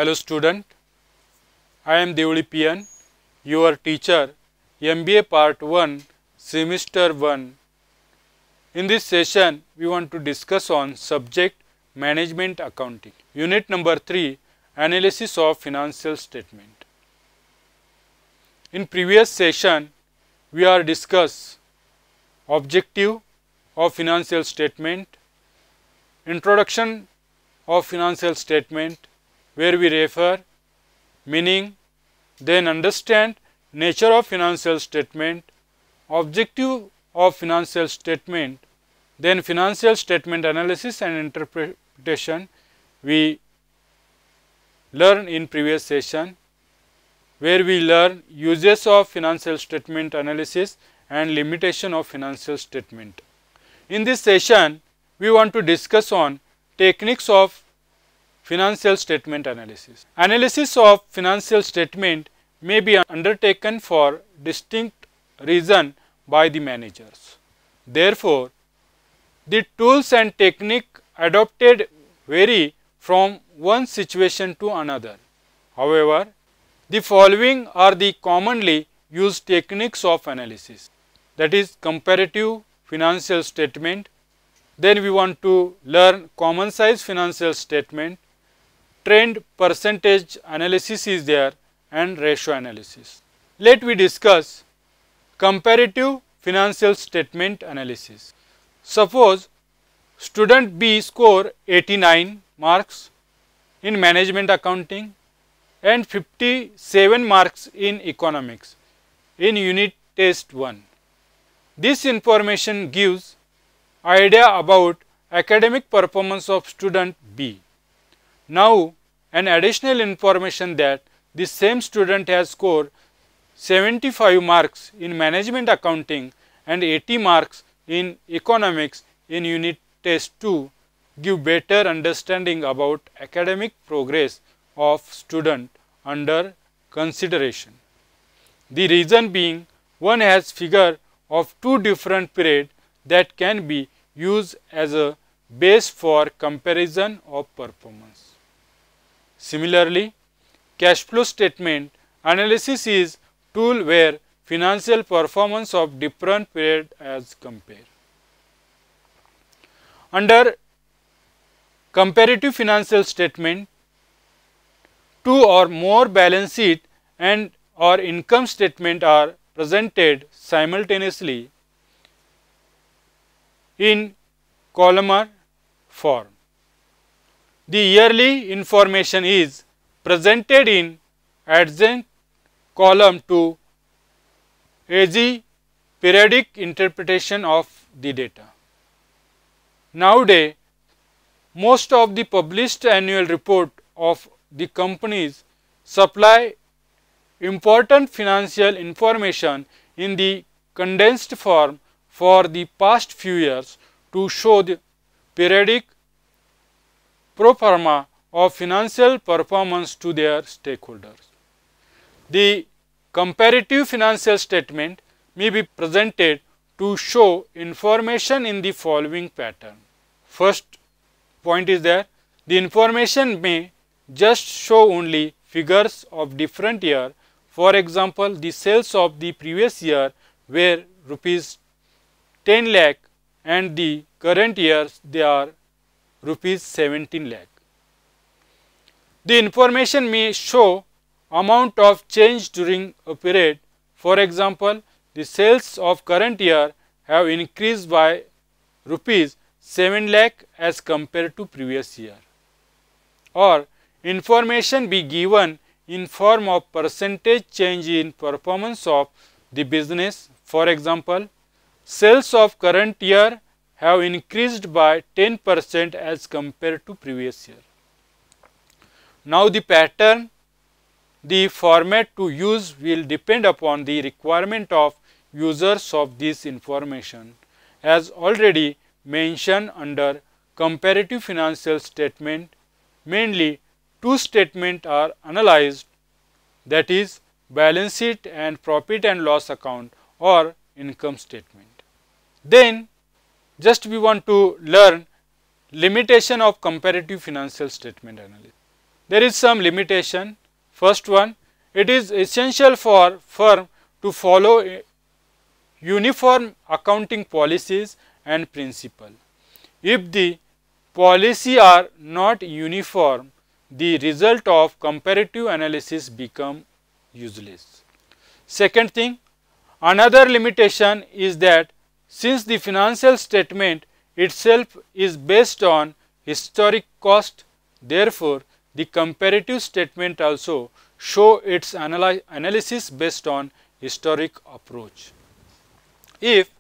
Hello student, I am Devuli PN, your teacher, MBA Part 1, Semester 1. In this session, we want to discuss on subject Management Accounting. Unit number 3, Analysis of Financial Statement. In previous session, we are discuss objective of financial statement, introduction of financial statement, where we refer meaning, then understand nature of financial statement, objective of financial statement, then financial statement analysis and interpretation we learned in previous session, where we learn uses of financial statement analysis and limitation of financial statement. In this session, we want to discuss on techniques of financial statement analysis. Analysis of financial statement may be undertaken for distinct reason by the managers. Therefore, the tools and technique adopted vary from one situation to another. However, the following are the commonly used techniques of analysis, that is comparative financial statement. Then we want to learn common size financial statement, trend percentage analysis is there, and ratio analysis. Let we discuss comparative financial statement analysis. Suppose student B score 89 marks in management accounting and 57 marks in economics in unit test 1. This information gives idea about academic performance of student B. Now, an additional information that the same student has scored 75 marks in management accounting and 80 marks in economics in unit test 2 give better understanding about academic progress of student under consideration. The reason being, one has figure of two different periods that can be used as a base for comparison of performance. Similarly, cash flow statement analysis is tool where financial performance of different periods is compared. Under comparative financial statement, two or more balance sheet and or income statement are presented simultaneously in columnar form. The yearly information is presented in adjacent column to easy periodic interpretation of the data. Nowadays, most of the published annual report of the companies supply important financial information in the condensed form for the past few years to show the periodic pro forma of financial performance to their stakeholders. The comparative financial statement may be presented to show information in the following pattern. First point is that the information may just show only figures of different year. For example, the sales of the previous year were rupees 10 lakh and the current year they are rupees 17 lakh. The information may show amount of change during a period. For example, the sales of current year have increased by rupees 7 lakh as compared to previous year. Or information be given in form of percentage change in performance of the business. For example, sales of current year have increased by 10% as compared to previous year. Now the pattern, the format to use will depend upon the requirement of users of this information. As already mentioned under comparative financial statement, mainly two statements are analyzed, that is balance sheet and profit and loss account or income statement. Then we want to learn limitation of comparative financial statement analysis. there is some limitation. First one, it is essential for firm to follow uniform accounting policies and principle. If the policy are not uniform, the result of comparative analysis become useless. Second thing, another limitation is that since the financial statement itself is based on historic cost, therefore the comparative statement also show its analysis based on historic approach. If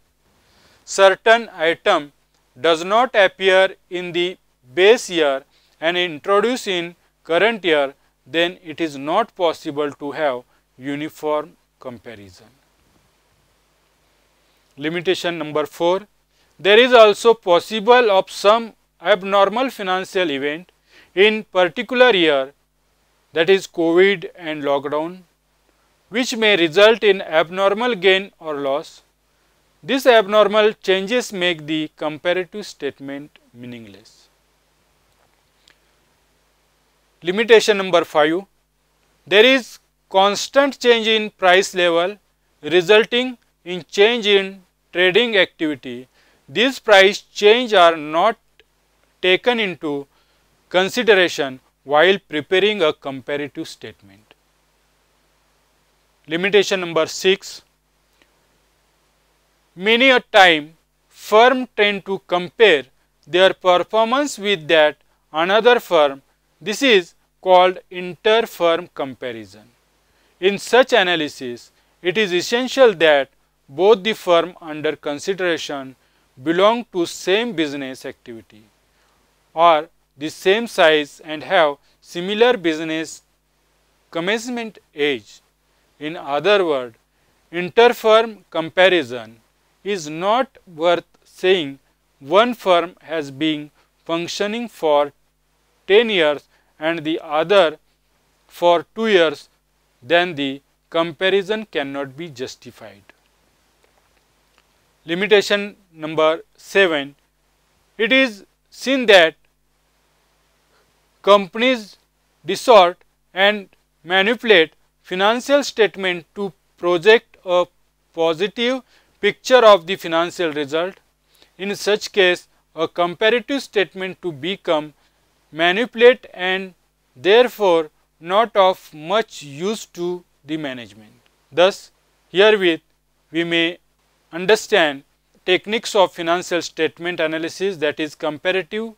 certain item does not appear in the base year and introduced in current year, then it is not possible to have uniform comparison. Limitation number 4, there is also possible of some abnormal financial event in particular year, that is COVID and lockdown, which may result in abnormal gain or loss. These abnormal changes make the comparative statement meaningless. Limitation number 5, there is constant change in price level resulting in change in trading activity. These price change are not taken into consideration while preparing a comparative statement. Limitation number 6, many a time firm tend to compare their performance with that another firm. This is called inter-firm comparison. In such analysis, it is essential that both the firm under consideration belong to same business activity, are the same size and have similar business commencement age. In other words, inter-firm comparison is not worth saying one firm has been functioning for 10 years and the other for 2 years, then the comparison cannot be justified. Limitation number 7, it is seen that companies distort and manipulate financial statement to project a positive picture of the financial result. In such case, a comparative statement to become manipulate and therefore not of much use to the management. Thus, herewith we may understand techniques of financial statement analysis, that is comparative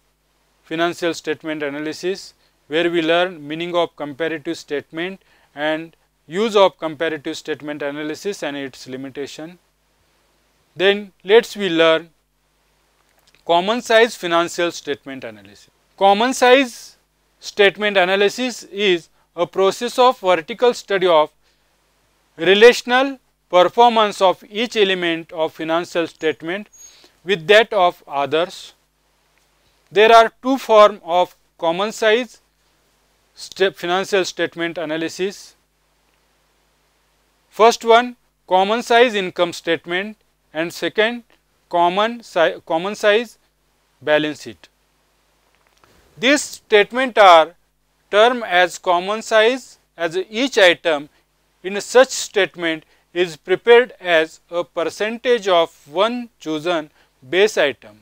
financial statement analysis, where we learn meaning of comparative statement and use of comparative statement analysis and its limitation. Then let's we learn common size financial statement analysis. Common size statement analysis is a process of vertical study of relational performance of each element of financial statement with that of others. There are two forms of common size financial statement analysis. First one, common size income statement, and second, common size balance sheet. These statements are termed as common size as each item in such statement is prepared as a percentage of one chosen base item.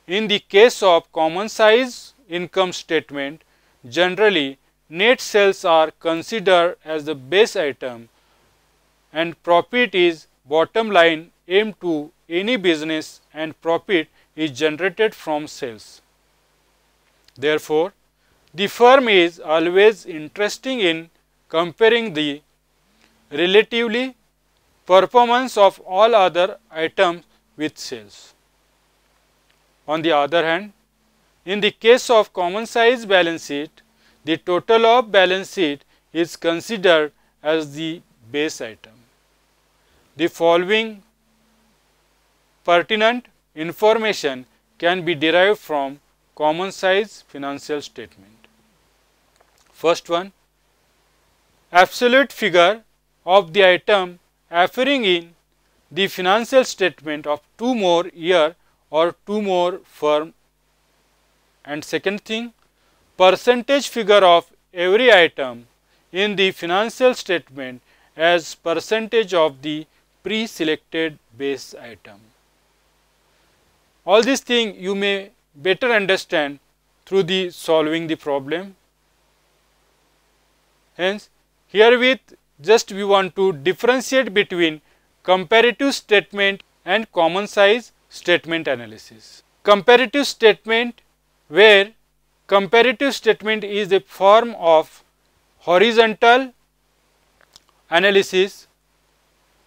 In the case of common size income statement, generally net sales are considered as the base item and profit is bottom line aimed to any business and profit is generated from sales. Therefore, the firm is always interested in comparing the relatively performance of all other items with sales. On the other hand, in the case of common size balance sheet, the total of balance sheet is considered as the base item. The following pertinent information can be derived from common size financial statement. First one, absolute figure of the item appearing in the financial statement of 2 more year or 2 more firm, and second thing, percentage figure of every item in the financial statement as percentage of the pre-selected base item. All these things you may better understand through the solving the problem. Hence, herewith just we want to differentiate between comparative statement and common size statement analysis. Comparative statement, where comparative statement is a form of horizontal analysis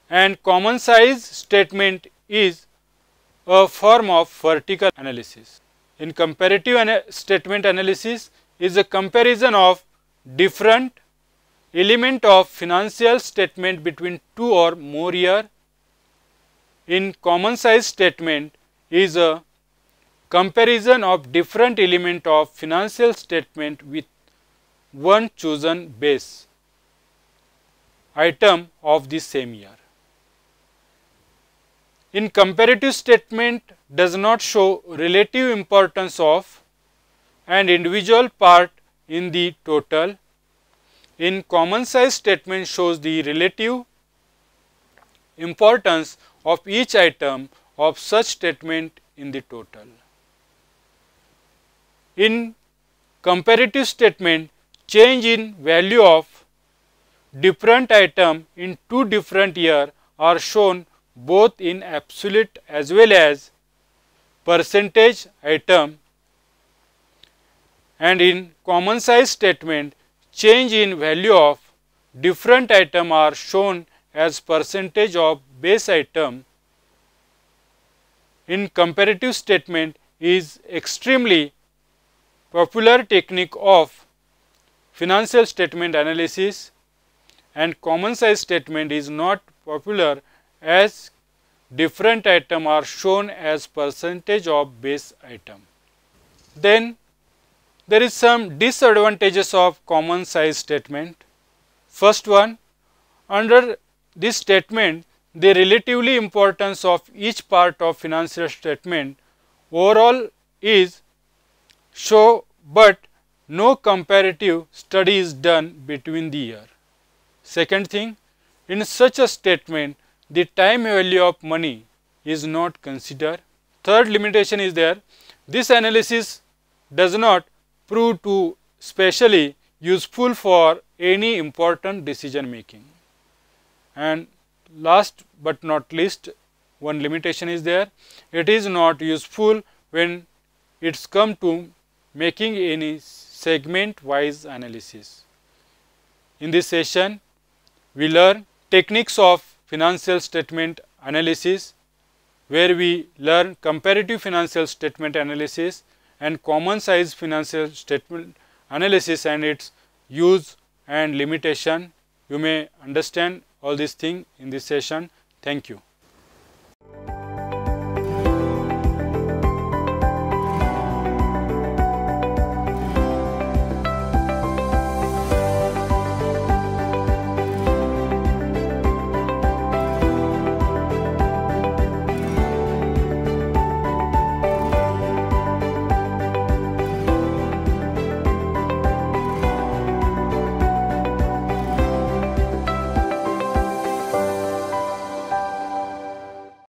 and common size statement is a form of vertical analysis. In comparative statement analysis is a comparison of different element of financial statement between two or more year. In common size statement is a comparison of different element of financial statement with one chosen base item of the same year. In comparative statement does not show relative importance of an individual part in the total. In common size statement shows the relative importance of each item of such statement in the total. In comparative statement, change in value of different item in two different years are shown both in absolute as well as percentage item, and in common size statement change in value of different item are shown as percentage of base item. In comparative statement is extremely popular technique of financial statement analysis, and common size statement is not popular as different item are shown as percentage of base item. Then there is some disadvantages of common size statement. First one, under this statement the relatively importance of each part of financial statement overall is shown, but no comparative study is done between the year. Second thing, in such a statement the time value of money is not considered. Third limitation is there, this analysis does not prove to specially useful for any important decision making. And last but not least, one limitation is there, it is not useful when it's come to making any segment wise analysis. In this session we learn techniques of financial statement analysis, where we learn comparative financial statement analysis and common size financial statement analysis and its use and limitation. You may understand all these things in this session. Thank you.